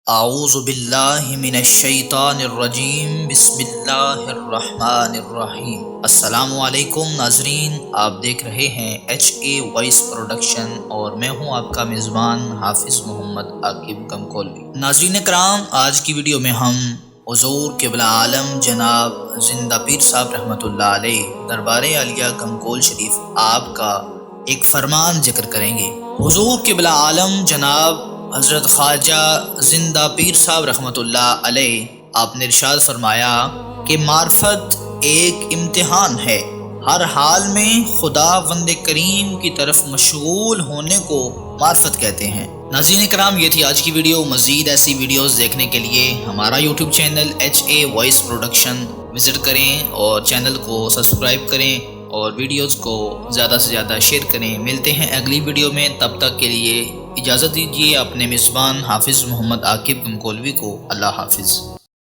اعوذ باللہ من الشیطان الرجیم، بسم اللہ الرحمن الرحیم۔ السلام علیکم ناظرین، آپ دیکھ رہے ہیں HA وائس پروڈکشن اور میں ہوں آپ کا میزبان حافظ محمد عاقب گنگولوی۔ ناظرین کرام، آج کی ویڈیو میں ہم حضور قبلہ عالم جناب زندہ پیر صاحب رحمۃ اللہ علیہ دربار عالیہ گنگول شریف آپ کا ایک فرمان ذکر کریں گے۔ حضور قبلہ عالم جناب حضرت خواجہ زندہ پیر صاحب رحمۃ اللہ علیہ آپ نے ارشاد فرمایا کہ معرفت ایک امتحان ہے، ہر حال میں خدا وند کریم کی طرف مشغول ہونے کو معرفت کہتے ہیں۔ ناظرین کرام، یہ تھی آج کی ویڈیو۔ مزید ایسی ویڈیوز دیکھنے کے لیے ہمارا YouTube channel HA voice production visit کریں اور چینل کو سبسکرائب کریں اور ویڈیوز کو زیادہ سے زیادہ شیئر کریں۔ ملتے ہیں اگلی ویڈیو میں، تب تک کے لیے اجازت دیجیے اپنے میزبان حافظ محمد عاقب گنگولوی کو۔ اللہ حافظ۔